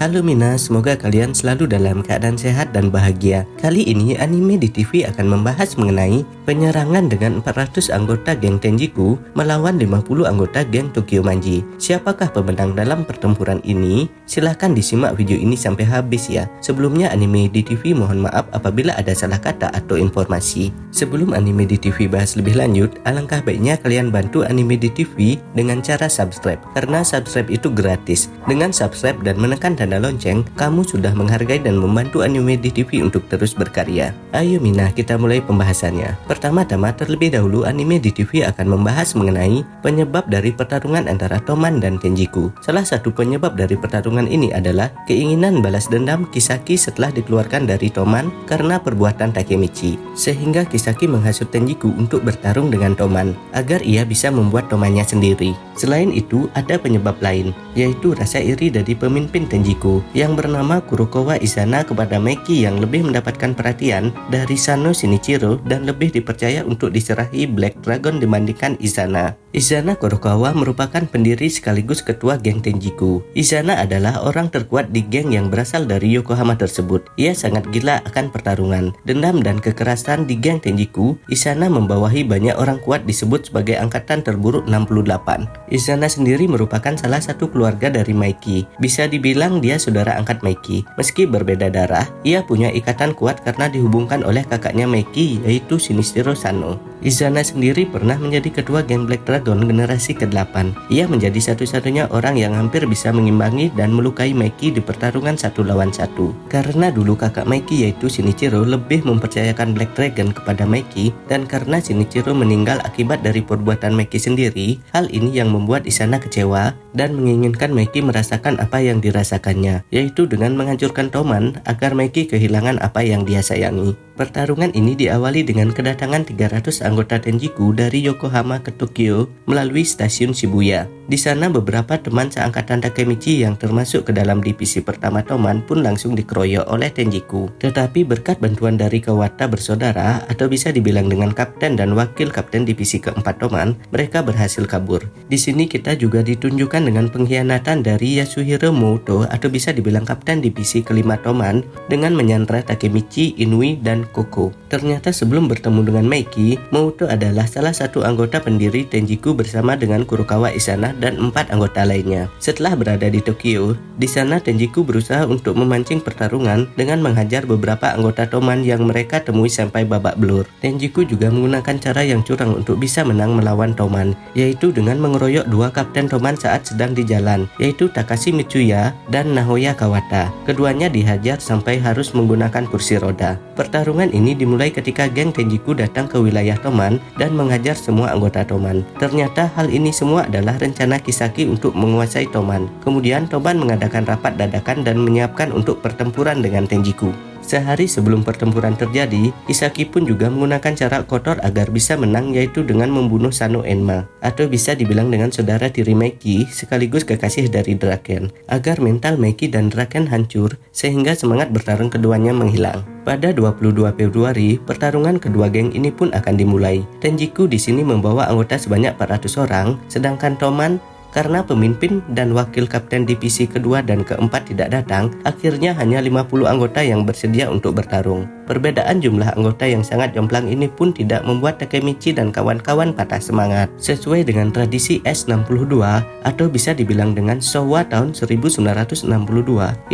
Halo Mina, semoga kalian selalu dalam keadaan sehat dan bahagia. Kali ini anime di TV akan membahas mengenai penyerangan dengan 400 anggota geng Tenjiku melawan 50 anggota geng Tokyo Manji. Siapakah pemenang dalam pertempuran ini? Silahkan disimak video ini sampai habis ya. Sebelumnya anime di TV mohon maaf apabila ada salah kata atau informasi. Sebelum anime di TV bahas lebih lanjut, alangkah baiknya kalian bantu anime di TV dengan cara subscribe, karena subscribe itu gratis. Dengan subscribe dan menekan tanda lonceng, kamu sudah menghargai dan membantu anime di TV untuk terus berkarya. Ayo Mina, kita mulai pembahasannya. Pertama-tama terlebih dahulu anime di TV akan membahas mengenai penyebab dari pertarungan antara Toman dan Tenjiku. Salah satu penyebab dari pertarungan ini adalah keinginan balas dendam Kisaki setelah dikeluarkan dari Toman karena perbuatan Takemichi, sehingga Kisaki menghasut Tenjiku untuk bertarung dengan Toman agar ia bisa membuat Tomannya sendiri. Selain itu, ada penyebab lain, yaitu rasa iri dari pemimpin Tenjiku yang bernama Kurokawa Izana kepada Maiki yang lebih mendapatkan perhatian dari Sano Shinichiro dan lebih dipercaya untuk diserahi Black Dragon dibandingkan Izana. Izana Kurokawa merupakan pendiri sekaligus ketua geng Tenjiku. Izana adalah orang terkuat di geng yang berasal dari Yokohama tersebut. Ia sangat gila akan pertarungan, dendam dan kekerasan di geng Tenjiku. Izana membawahi banyak orang kuat disebut sebagai angkatan terburuk 68. Izana sendiri merupakan salah satu keluarga dari Maiki. Bisa dibilang dia saudara angkat Maiki. Meski berbeda darah, ia punya ikatan kuat karena dihubungkan oleh kakaknya Maiki, yaitu Shinichiro Sano. Izana sendiri pernah menjadi ketua geng Black Dragon generasi ke-8. Ia menjadi satu-satunya orang yang hampir bisa mengimbangi dan melukai Maiki di pertarungan 1 lawan 1. Karena dulu kakak Maiki yaitu Shinichiro lebih mempercayakan Black Dragon kepada Maiki, dan karena Shinichiro meninggal akibat dari perbuatan Maiki sendiri, hal ini yang membuat Izana kecewa dan menginginkan Maiki merasakan apa yang dirasakannya, yaitu dengan menghancurkan Toman agar Maiki kehilangan apa yang dia sayangi. Pertarungan ini diawali dengan kedatangan 300 anggota Tenjiku dari Yokohama ke Tokyo melalui stasiun Shibuya. Di sana beberapa teman seangkatan Takemichi yang termasuk ke dalam divisi pertama Toman pun langsung dikeroyok oleh Tenjiku. Tetapi berkat bantuan dari Kawata bersaudara atau bisa dibilang dengan kapten dan wakil kapten divisi keempat Toman, mereka berhasil kabur. Di sini kita juga ditunjukkan dengan pengkhianatan dari Yasuhiro Mouto atau bisa dibilang kapten divisi kelima Toman dengan menyandra Takemichi, Inui, dan Koko. Ternyata sebelum bertemu dengan Maiki, Mouto adalah salah satu anggota pendiri Tenjiku bersama dengan Kurokawa Izana dan 4 anggota lainnya. Setelah berada di Tokyo, di sana Tenjiku berusaha untuk memancing pertarungan dengan menghajar beberapa anggota Toman yang mereka temui sampai babak belur. Tenjiku juga menggunakan cara yang curang untuk bisa menang melawan Toman, yaitu dengan mengeroyok 2 kapten Toman saat sedang di jalan, yaitu Takashi Mitsuya dan Nahoya Kawata. Keduanya dihajar sampai harus menggunakan kursi roda. Pertarungan ini dimulai ketika geng Tenjiku datang ke wilayah Toman dan menghajar semua anggota Toman. Ternyata hal ini semua adalah rencana Kisaki untuk menguasai Toman. Kemudian Toman mengadakan rapat dadakan dan menyiapkan untuk pertempuran dengan Tenjiku. Sehari sebelum pertempuran terjadi, Kisaki pun juga menggunakan cara kotor agar bisa menang, yaitu dengan membunuh Sano Enma, atau bisa dibilang dengan saudara tiri Maiki sekaligus kekasih dari Draken, agar mental Maiki dan Draken hancur sehingga semangat bertarung keduanya menghilang. Pada 22 Februari, pertarungan kedua geng ini pun akan dimulai. Tenjiku di sini membawa anggota sebanyak 400 orang, sedangkan Toman karena pemimpin dan wakil kapten divisi kedua dan keempat tidak datang, akhirnya hanya 50 anggota yang bersedia untuk bertarung. Perbedaan jumlah anggota yang sangat jomplang ini pun tidak membuat Takemichi dan kawan-kawan patah semangat. Sesuai dengan tradisi S62 atau bisa dibilang dengan Showa tahun 1962,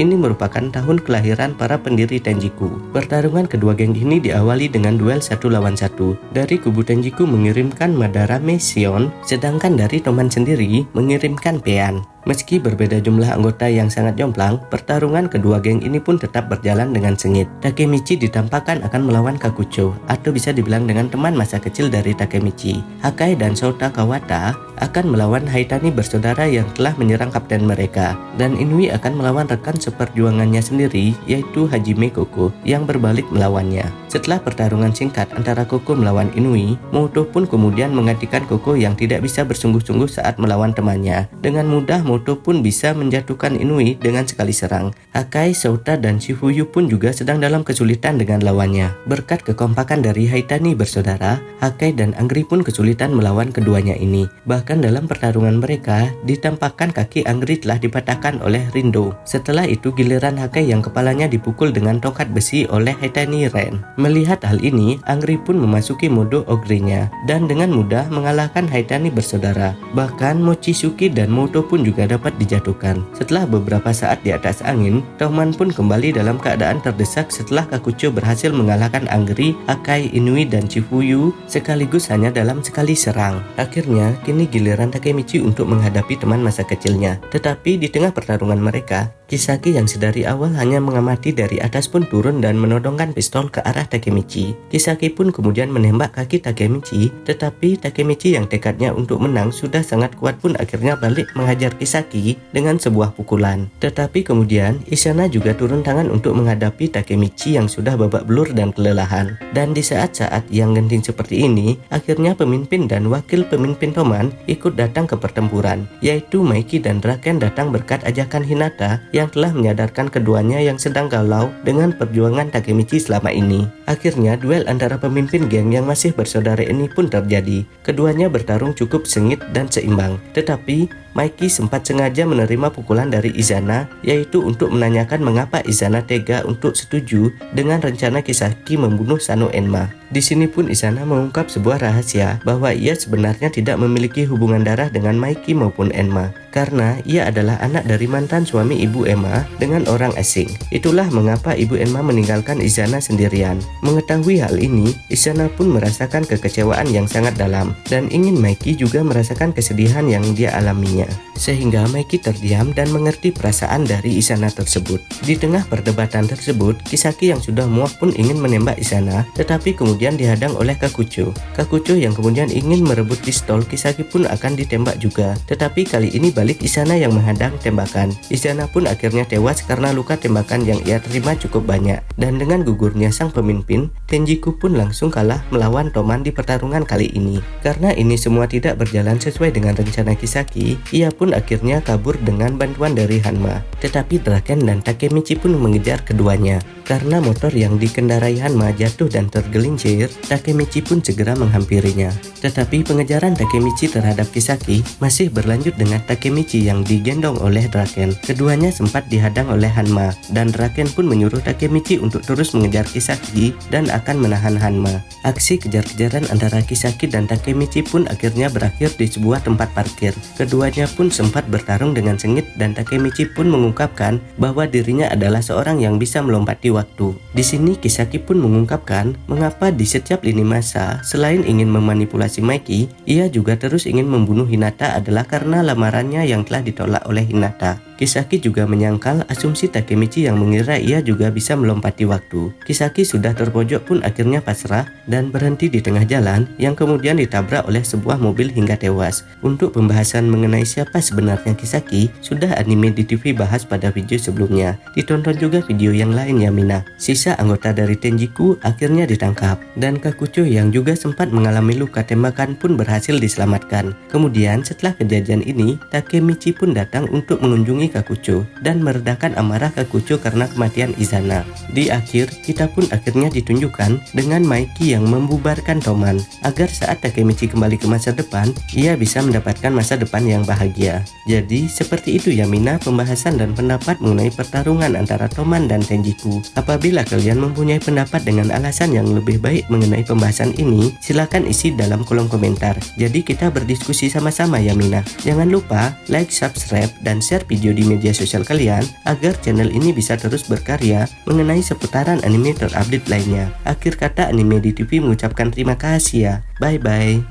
ini merupakan tahun kelahiran para pendiri Tenjiku. Pertarungan kedua geng ini diawali dengan duel 1 lawan 1. Dari kubu Tenjiku mengirimkan Madarame Shion, sedangkan dari Toman sendiri mengirimkan Pean. Meski berbeda jumlah anggota yang sangat jomplang, pertarungan kedua geng ini pun tetap berjalan dengan sengit. Takemichi ditampakkan akan melawan Kakucho, atau bisa dibilang dengan teman masa kecil dari Takemichi. Hakai dan Shota Kawata akan melawan Haitani bersaudara yang telah menyerang kapten mereka, dan Inui akan melawan rekan seperjuangannya sendiri, yaitu Hajime Koko yang berbalik melawannya. Setelah pertarungan singkat antara Koko melawan Inui, Mouto pun kemudian menggantikan Koko yang tidak bisa bersungguh-sungguh saat melawan temannya. Dengan mudah Mouto pun bisa menjatuhkan Inui dengan sekali serang. Hakai, Shota, dan Shifuyu pun juga sedang dalam kesulitan dengan lawannya. Berkat kekompakan dari Haitani bersaudara, Hakai dan Anggri pun kesulitan melawan keduanya ini. Bahkan Bahkan dalam pertarungan mereka, ditampakkan kaki Anggri telah dipatahkan oleh Rindo. Setelah itu giliran Hakai yang kepalanya dipukul dengan tongkat besi oleh Haitani Ren. Melihat hal ini, Anggri pun memasuki mode ogre-nya dan dengan mudah mengalahkan Haitani bersaudara. Bahkan Mochizuki dan Moto pun juga dapat dijatuhkan. Setelah beberapa saat di atas angin, Toman pun kembali dalam keadaan terdesak setelah Kakucho berhasil mengalahkan Anggri, Hakai, Inui, dan Chifuyu sekaligus hanya dalam sekali serang. Akhirnya, kini giliran Takemichi untuk menghadapi teman masa kecilnya. Tetapi di tengah pertarungan mereka, Kisaki yang sedari awal hanya mengamati dari atas pun turun dan menodongkan pistol ke arah Takemichi. Kisaki pun kemudian menembak kaki Takemichi, tetapi Takemichi yang tekadnya untuk menang sudah sangat kuat pun akhirnya balik menghajar Kisaki dengan sebuah pukulan. Tetapi kemudian Izana juga turun tangan untuk menghadapi Takemichi yang sudah babak belur dan kelelahan. Dan di saat-saat yang genting seperti ini, akhirnya pemimpin dan wakil pemimpin Toman ikut datang ke pertempuran, yaitu Maiki dan Draken datang berkat ajakan Hinata yang telah menyadarkan keduanya yang sedang galau dengan perjuangan Takemichi selama ini. Akhirnya duel antara pemimpin geng yang masih bersaudara ini pun terjadi. Keduanya bertarung cukup sengit dan seimbang, tetapi Maiki sempat sengaja menerima pukulan dari Izana, yaitu untuk menanyakan mengapa Izana tega untuk setuju dengan rencana Kisaki membunuh Sano Enma. Di sini pun Izana mengungkap sebuah rahasia bahwa ia sebenarnya tidak memiliki hubungan darah dengan Maiki maupun Enma, karena ia adalah anak dari mantan suami ibu Enma dengan orang asing. Itulah mengapa ibu Enma meninggalkan Izana sendirian. Mengetahui hal ini, Izana pun merasakan kekecewaan yang sangat dalam dan ingin Maiki juga merasakan kesedihan yang dia alaminya. Sehingga Maiki terdiam dan mengerti perasaan dari Izana tersebut. Di tengah perdebatan tersebut, Kisaki yang sudah muak pun ingin menembak Izana, tetapi kemudian dihadang oleh Kakucho. Kakucho yang kemudian ingin merebut pistol Kisaki pun akan ditembak juga, tetapi kali ini balik Izana yang menghadang tembakan. Izana pun akhirnya tewas karena luka tembakan yang ia terima cukup banyak. Dan dengan gugurnya sang pemimpin, Tenjiku pun langsung kalah melawan Toman di pertarungan kali ini. Karena ini semua tidak berjalan sesuai dengan rencana Kisaki, ia pun akhirnya kabur dengan bantuan dari Hanma. Tetapi Draken dan Takemichi pun mengejar keduanya. Karena motor yang dikendarai Hanma jatuh dan tergelincir, Takemichi pun segera menghampirinya. Tetapi pengejaran Takemichi terhadap Kisaki masih berlanjut dengan Takemichi yang digendong oleh Draken. Keduanya sempat dihadang oleh Hanma, dan Draken pun menyuruh Takemichi untuk terus mengejar Kisaki dan akan menahan Hanma. Aksi kejar-kejaran antara Kisaki dan Takemichi pun akhirnya berakhir di sebuah tempat parkir. Keduanya pun sempat bertarung dengan sengit dan Takemichi pun mengungkapkan bahwa dirinya adalah seorang yang bisa melompati waktu. Di sini Kisaki pun mengungkapkan mengapa di setiap lini masa selain ingin memanipulasi Maiki, ia juga terus ingin membunuh Hinata adalah karena lamarannya yang telah ditolak oleh Hinata. Kisaki juga menyangkal asumsi Takemichi yang mengira ia juga bisa melompati waktu. Kisaki sudah terpojok pun akhirnya pasrah dan berhenti di tengah jalan yang kemudian ditabrak oleh sebuah mobil hingga tewas. Untuk pembahasan mengenai siapa sebenarnya Kisaki, sudah anime di TV bahas pada video sebelumnya. Ditonton juga video yang lain ya Mina. Sisa anggota dari Tenjiku akhirnya ditangkap dan Kakucho yang juga sempat mengalami luka tembakan pun berhasil diselamatkan. Kemudian setelah kejadian ini, Takemichi pun datang untuk mengunjungi Kakucho dan meredakan amarah Kakucho karena kematian Izana. Di akhir, kita pun akhirnya ditunjukkan dengan Maiki yang membubarkan Toman agar saat Takemichi kembali ke masa depan, ia bisa mendapatkan masa depan yang bahagia. Jadi, seperti itu ya Mina pembahasan dan pendapat mengenai pertarungan antara Toman dan Tenjiku. Apabila kalian mempunyai pendapat dengan alasan yang lebih baik mengenai pembahasan ini, silakan isi dalam kolom komentar. Jadi kita berdiskusi sama-sama ya Mina. Jangan lupa like, subscribe, dan share video di media sosial kalian agar channel ini bisa terus berkarya mengenai seputaran anime terupdate lainnya. Akhir kata Anime di TV mengucapkan terima kasih ya. Bye bye.